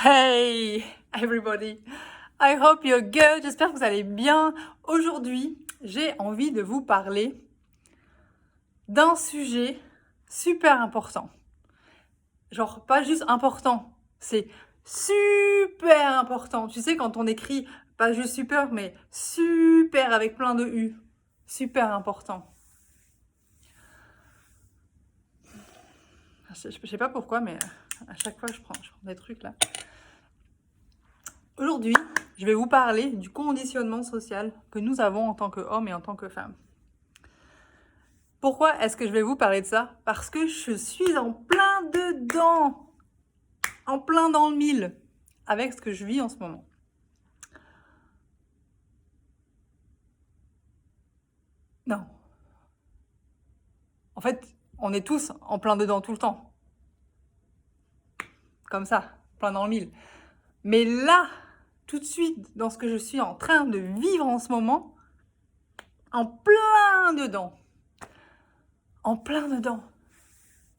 Hey everybody, I hope you're good, j'espère que vous allez bien. Aujourd'hui, j'ai envie de vous parler d'un sujet super important. Genre pas juste important, c'est super important. Tu sais quand on écrit pas juste super mais super avec plein de U, super important. Je sais pas pourquoi mais à chaque fois je prends des trucs là. Aujourd'hui, je vais vous parler du conditionnement social que nous avons en tant qu'hommes et en tant que femmes. Pourquoi est-ce que je vais vous parler de ça? Parce que je suis en plein dedans, en plein dans le mille, avec ce que je vis en ce moment. Non. En fait, on est tous en plein dedans tout le temps. Comme ça, plein dans le mille. Mais là, tout de suite, dans ce que je suis en train de vivre en ce moment, en plein dedans. En plein dedans.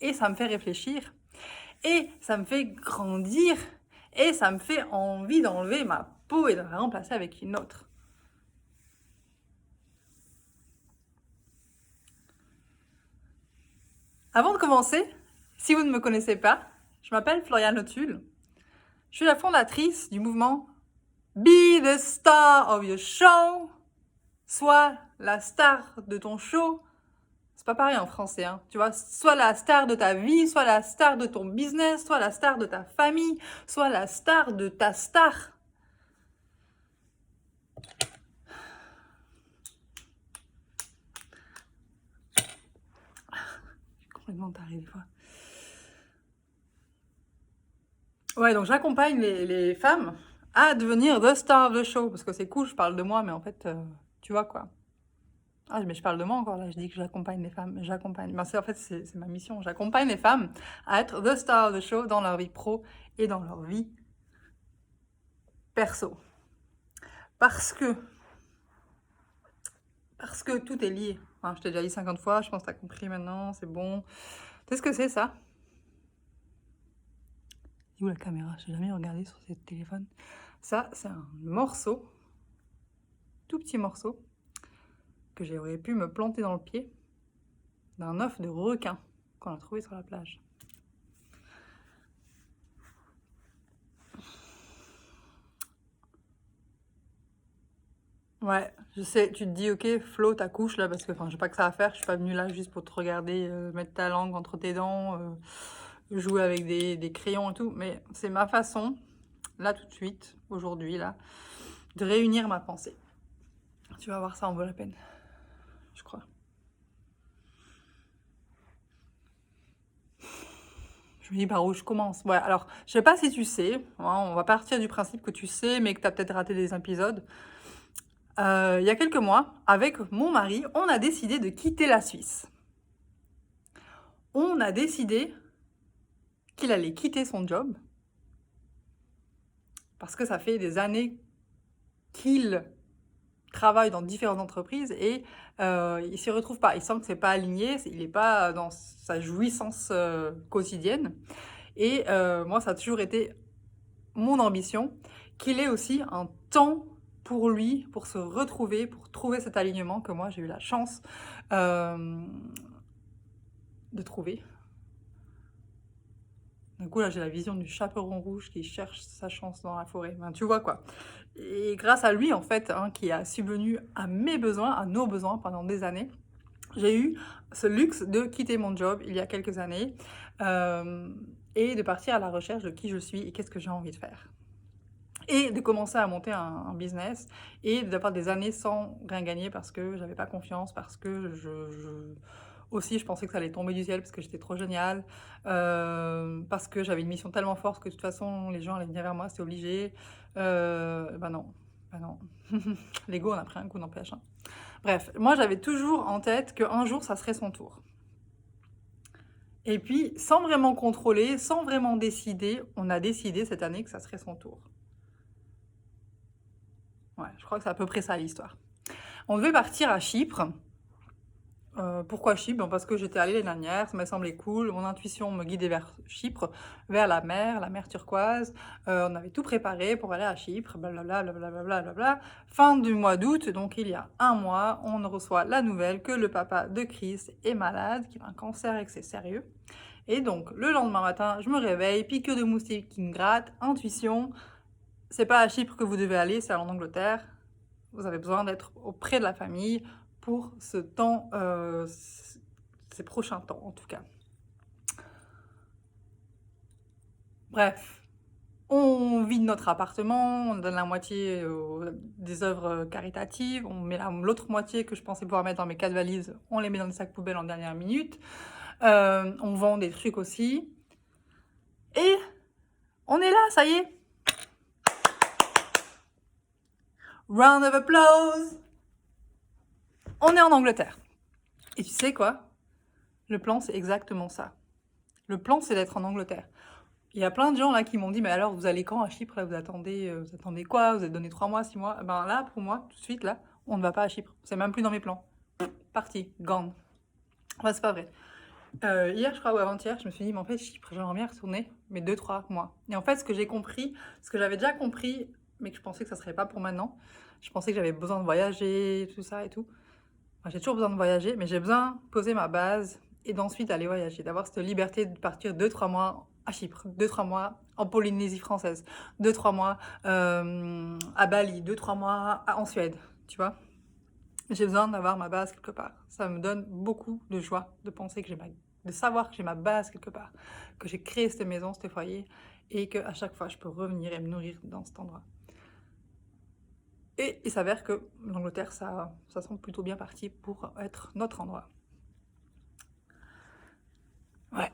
Et ça me fait réfléchir. Et ça me fait grandir. Et ça me fait envie d'enlever ma peau et de la remplacer avec une autre. Avant de commencer, si vous ne me connaissez pas, je m'appelle Floriane Lotul. Je suis la fondatrice du mouvement Be the Star of Your Show. Sois la star de ton show. C'est pas pareil en français, hein. Tu vois, sois la star de ta vie, sois la star de ton business, sois la star de ta famille, sois la star de ta star. Je suis complètement tarée des fois. Ouais, donc j'accompagne les femmes à devenir the star of the show. Parce que c'est cool, je parle de moi, mais en fait, tu vois quoi. Ah, mais je parle de moi encore là, je dis que j'accompagne les femmes. J'accompagne. Ben, en fait, c'est ma mission. J'accompagne les femmes à être the star of the show dans leur vie pro et dans leur vie perso. Parce que tout est lié. Enfin, je t'ai déjà dit 50 fois, je pense que tu as compris maintenant, c'est bon. Tu sais ce que c'est ça? Où la caméra? Je n'ai jamais regardé sur ce téléphone. Ça, c'est un morceau, tout petit morceau, que j'aurais pu me planter dans le pied d'un œuf de requin qu'on a trouvé sur la plage. Ouais, je sais, tu te dis, ok, Flo, t'accouches là, parce que j'ai pas que ça à faire, je suis pas venue là juste pour te regarder, mettre ta langue entre tes dents, jouer avec des crayons et tout, mais c'est ma façon, là tout de suite, aujourd'hui, là, de réunir ma pensée. Tu vas voir, ça en vaut la peine, je crois. Je me dis par où je commence. Ouais, alors, je sais pas si tu sais, hein, on va partir du principe que tu sais, mais que tu as peut-être raté des épisodes. Il y a quelques mois, avec mon mari, on a décidé de quitter la Suisse. On a décidé qu'il allait quitter son job parce que ça fait des années qu'il travaille dans différentes entreprises et il s'y retrouve pas. Il sent que c'est pas aligné, il n'est pas dans sa jouissance quotidienne. Et moi, ça a toujours été mon ambition qu'il ait aussi un temps pour lui, pour se retrouver, pour trouver cet alignement que moi j'ai eu la chance de trouver. Du coup, là, j'ai la vision du chaperon rouge qui cherche sa chance dans la forêt. Ben, tu vois quoi. Et grâce à lui, en fait, hein, qui a subvenu à mes besoins, à nos besoins pendant des années, j'ai eu ce luxe de quitter mon job il y a quelques années et de partir à la recherche de qui je suis et qu'est-ce que j'ai envie de faire. Et de commencer à monter un business et d'avoir des années sans rien gagner parce que j'avais pas confiance, parce que aussi je pensais que ça allait tomber du ciel parce que j'étais trop géniale, parce que j'avais une mission tellement forte que de toute façon les gens allaient venir vers moi, c'est obligé. Bah non, bah non. L'ego on a pris un coup, n'empêche. Hein. Bref, moi j'avais toujours en tête qu'un jour ça serait son tour. Et puis, sans vraiment contrôler, sans vraiment décider, on a décidé cette année que ça serait son tour. Ouais, je crois que c'est à peu près ça l'histoire. On devait partir à Chypre Pourquoi Chypre? Ben, parce que j'étais allée l'année dernière, ça m'a semblé cool, mon intuition me guidait vers Chypre, vers la mer turquoise. On avait tout préparé pour aller à Chypre, blablabla, blablabla, blablabla. Fin du mois d'août, donc il y a un mois, on reçoit la nouvelle que le papa de Chris est malade, qu'il a un cancer et que c'est sérieux. Et donc, le lendemain matin, je me réveille, piqûre de moustique qui me gratte, intuition, c'est pas à Chypre que vous devez aller, c'est en Angleterre. Vous avez besoin d'être auprès de la famille pour ce temps, ces prochains temps en tout cas. Bref, on vide notre appartement, on donne la moitié des œuvres caritatives, on met l'autre moitié que je pensais pouvoir mettre dans mes 4 valises, on les met dans des sacs poubelles en dernière minute. On vend des trucs aussi. Et on est là, ça y est. Round of applause. On est en Angleterre. Et tu sais quoi? Le plan, c'est exactement ça. Le plan, c'est d'être en Angleterre. Il y a plein de gens là qui m'ont dit, mais alors vous allez quand à Chypre là, vous attendez quoi? Vous êtes donné 3 mois, 6 mois? Ben là, pour moi, tout de suite, là, on ne va pas à Chypre. C'est même plus dans mes plans. Parti, gone. Enfin, c'est pas vrai. Hier, je crois, ou avant-hier, je me suis dit, mais en fait, Chypre, j'aimerais bien retourner, mais 2-3 mois. Et en fait, ce que j'ai compris, ce que j'avais déjà compris, mais que je pensais que ça serait pas pour maintenant, je pensais que j'avais besoin de voyager, tout ça et tout. Enfin, j'ai toujours besoin de voyager, mais j'ai besoin de poser ma base et d'ensuite aller voyager, d'avoir cette liberté de partir 2-3 mois à Chypre, 2-3 mois en Polynésie française, 2-3 mois à Bali, 2-3 mois en Suède, tu vois. J'ai besoin d'avoir ma base quelque part. Ça me donne beaucoup de joie de penser que de savoir que j'ai ma base quelque part, que j'ai créé cette maison, ce foyer, et qu'à chaque fois je peux revenir et me nourrir dans cet endroit. Et il s'avère que l'Angleterre, ça semble plutôt bien parti pour être notre endroit. Ouais,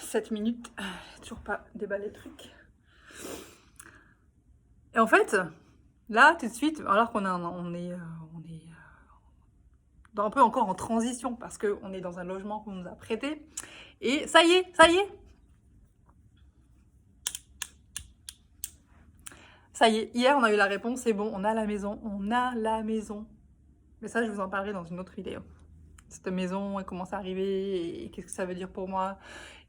7 minutes, toujours pas déballé le truc. Et en fait, là, tout de suite, alors qu'on est un peu encore en transition, parce qu'on est dans un logement qu'on nous a prêté, et ça y est, hier on a eu la réponse, c'est bon, on a la maison, Mais ça, je vous en parlerai dans une autre vidéo. Cette maison, elle commence à arriver, et qu'est-ce que ça veut dire pour moi?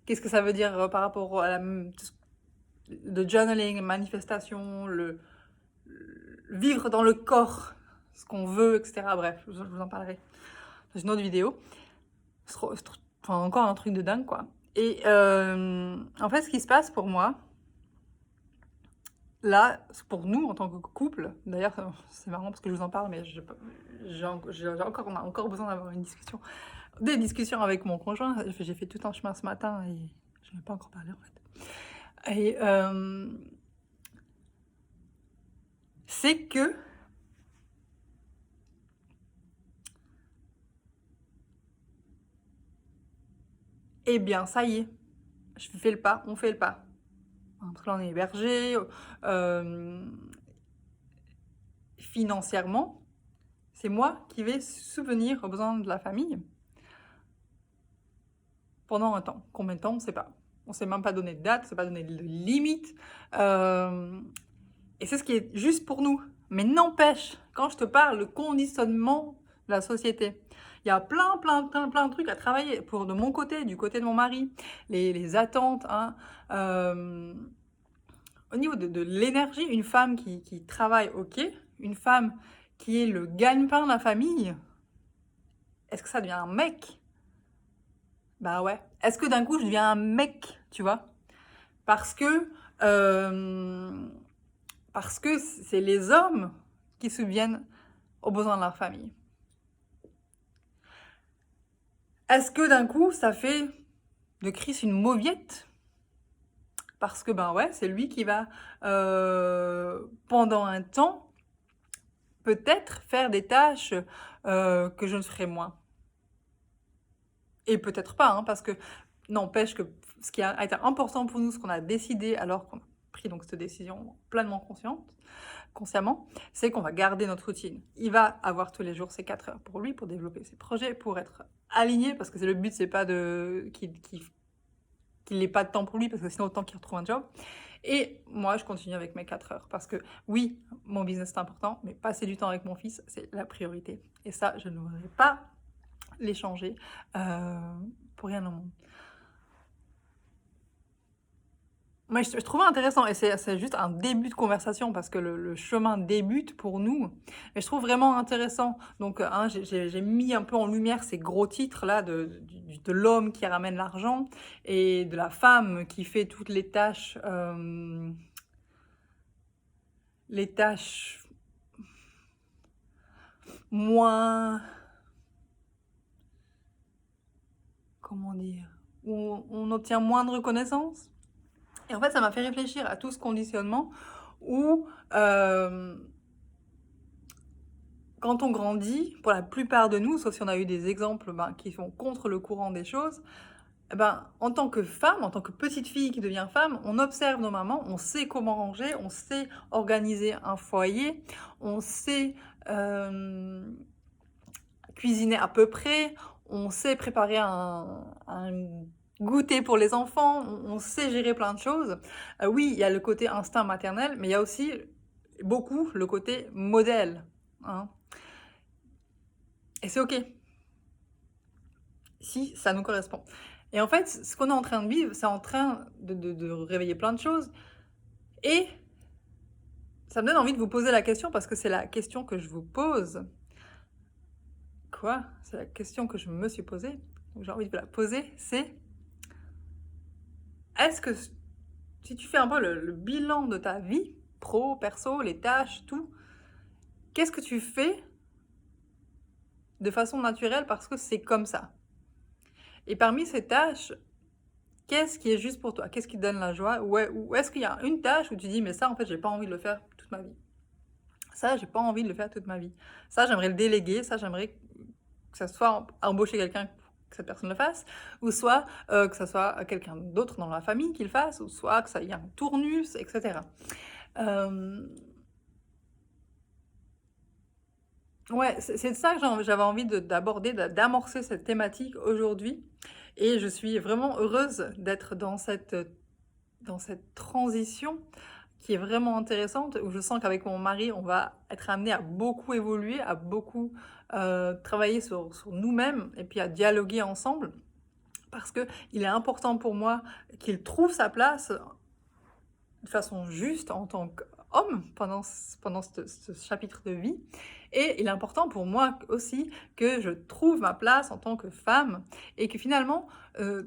Qu'est-ce que ça veut dire par rapport à le journaling, manifestation, le vivre dans le corps, ce qu'on veut, etc. Bref, je vous en parlerai dans une autre vidéo. Enfin, encore un truc de dingue, quoi. Et en fait, ce qui se passe pour moi, là, pour nous, en tant que couple, d'ailleurs, c'est marrant parce que je vous en parle, mais on a encore besoin d'avoir des discussions avec mon conjoint. J'ai fait tout un chemin ce matin et je n'ai pas encore parlé, en fait. Et c'est que eh bien, ça y est, je fais le pas, on fait le pas. Parce que là, on est hébergé. Financièrement, c'est moi qui vais subvenir aux besoins de la famille pendant un temps. Combien de temps, on ne sait pas. On ne s'est même pas donné de date, on ne s'est pas donné de limite. Et c'est ce qui est juste pour nous. Mais n'empêche, quand je te parle, le conditionnement de la société, il y a plein de trucs à travailler de mon côté, du côté de mon mari, les attentes. Hein, au niveau de l'énergie, une femme qui travaille, ok. Une femme qui est le gagne-pain de la famille, est-ce que ça devient un mec? Bah ouais. Est-ce que d'un coup, je deviens un mec, tu vois? Parce que c'est les hommes qui subviennent aux besoins de leur famille. Est-ce que d'un coup, ça fait de Chris une mauviette? Parce que, ben ouais, c'est lui qui va, pendant un temps, peut-être faire des tâches que je ne ferai moins. Et peut-être pas, hein, parce que n'empêche que ce qui a été important pour nous, ce qu'on a décidé alors qu'on a pris donc cette décision pleinement consciemment, c'est qu'on va garder notre routine. Il va avoir tous les jours ses 4 heures pour lui, pour développer ses projets, pour être aligné, parce que le but, c'est pas qu'il n'ait pas de temps pour lui, parce que sinon, autant qu'il retrouve un job. Et moi, je continue avec mes 4 heures, parce que oui, mon business, c'est important, mais passer du temps avec mon fils, c'est la priorité. Et ça, je ne voudrais pas les changer pour rien au monde. Mais je trouvais intéressant et c'est juste un début de conversation parce que le chemin débute pour nous, mais je trouve vraiment intéressant. Donc, hein, j'ai mis un peu en lumière ces gros titres-là de l'homme qui ramène l'argent et de la femme qui fait toutes les tâches moins, comment dire? Où on obtient moins de reconnaissance. Et en fait, ça m'a fait réfléchir à tout ce conditionnement où, quand on grandit, pour la plupart de nous, sauf si on a eu des exemples, ben, qui sont contre le courant des choses, eh ben, en tant que femme, en tant que petite fille qui devient femme, on observe nos mamans, on sait comment ranger, on sait organiser un foyer, on sait, cuisiner à peu près, on sait préparer un goûter pour les enfants, on sait gérer plein de choses. Oui, il y a le côté instinct maternel, mais il y a aussi beaucoup le côté modèle, hein. Et c'est OK, si ça nous correspond. Et en fait, ce qu'on est en train de vivre, c'est en train de réveiller plein de choses. Et ça me donne envie de vous poser la question, parce que c'est la question que je vous pose. Quoi? C'est la question que je me suis posée. Donc j'ai envie de vous la poser, c'est: est-ce que si tu fais un peu le bilan de ta vie, pro, perso, les tâches, tout, qu'est-ce que tu fais de façon naturelle parce que c'est comme ça? Et parmi ces tâches, qu'est-ce qui est juste pour toi? Qu'est-ce qui te donne la joie? Ou est-ce qu'il y a une tâche où tu dis: mais ça, en fait, j'ai pas envie de le faire toute ma vie. Ça, j'ai pas envie de le faire toute ma vie. Ça, j'aimerais le déléguer. Ça, j'aimerais que ça soit embaucher quelqu'un, que cette personne le fasse, ou soit que ça soit quelqu'un d'autre dans la famille qui le fasse, ou soit que ça y ait un tournus, etc. Ouais, c'est de ça que j'avais envie d'aborder, d'amorcer cette thématique aujourd'hui. Et je suis vraiment heureuse d'être dans cette transition qui est vraiment intéressante, où je sens qu'avec mon mari, on va être amené à beaucoup évoluer, à beaucoup travailler sur nous-mêmes et puis à dialoguer ensemble. Parce qu'il est important pour moi qu'il trouve sa place de façon juste en tant qu'homme pendant ce chapitre de vie. Et il est important pour moi aussi que je trouve ma place en tant que femme et que finalement,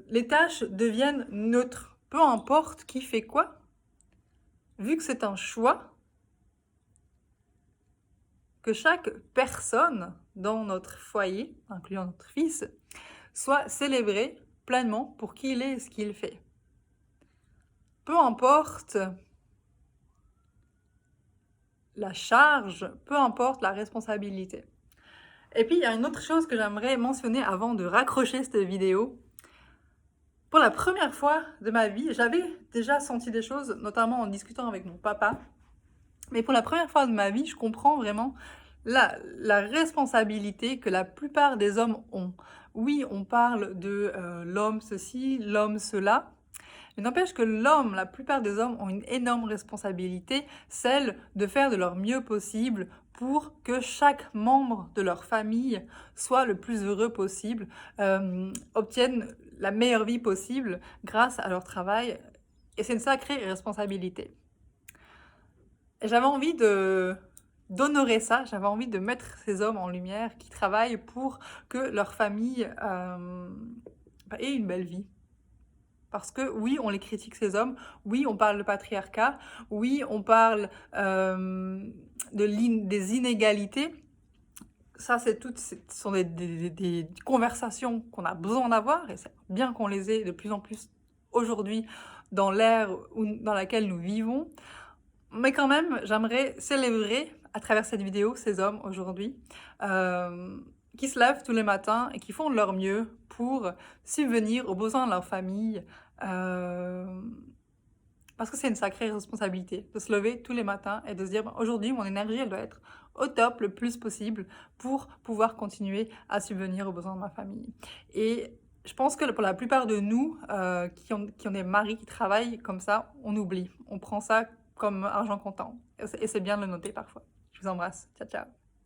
les tâches deviennent neutres. Peu importe qui fait quoi, vu que c'est un choix, que chaque personne dans notre foyer, incluant notre fils, soit célébrée pleinement pour qui il est et ce qu'il fait. Peu importe la charge, peu importe la responsabilité. Et puis, il y a une autre chose que j'aimerais mentionner avant de raccrocher cette vidéo. Pour la première fois de ma vie, j'avais déjà senti des choses, notamment en discutant avec mon papa. Mais pour la première fois de ma vie, je comprends vraiment la responsabilité que la plupart des hommes ont. Oui, on parle de l'homme ceci, l'homme cela. Mais n'empêche que l'homme, la plupart des hommes ont une énorme responsabilité, celle de faire de leur mieux possible pour que chaque membre de leur famille soit le plus heureux possible, obtienne la meilleure vie possible grâce à leur travail. Et c'est une sacrée responsabilité. Et j'avais envie d'honorer ça, j'avais envie de mettre ces hommes en lumière qui travaillent pour que leur famille ait une belle vie. Parce que oui, on les critique, ces hommes, oui, on parle de patriarcat, oui, on parle des inégalités. Ça, ce sont des conversations qu'on a besoin d'avoir, et c'est bien qu'on les ait de plus en plus aujourd'hui dans l'ère dans laquelle nous vivons. Mais quand même, j'aimerais célébrer à travers cette vidéo ces hommes aujourd'hui qui se lèvent tous les matins et qui font de leur mieux pour subvenir aux besoins de leur famille. Parce que c'est une sacrée responsabilité de se lever tous les matins et de se dire aujourd'hui, mon énergie, elle doit être au top le plus possible pour pouvoir continuer à subvenir aux besoins de ma famille. Et je pense que pour la plupart de nous qui ont des maris qui travaillent comme ça, on oublie. On prend ça comme argent comptant. Et c'est bien de le noter parfois. Je vous embrasse. Ciao, ciao.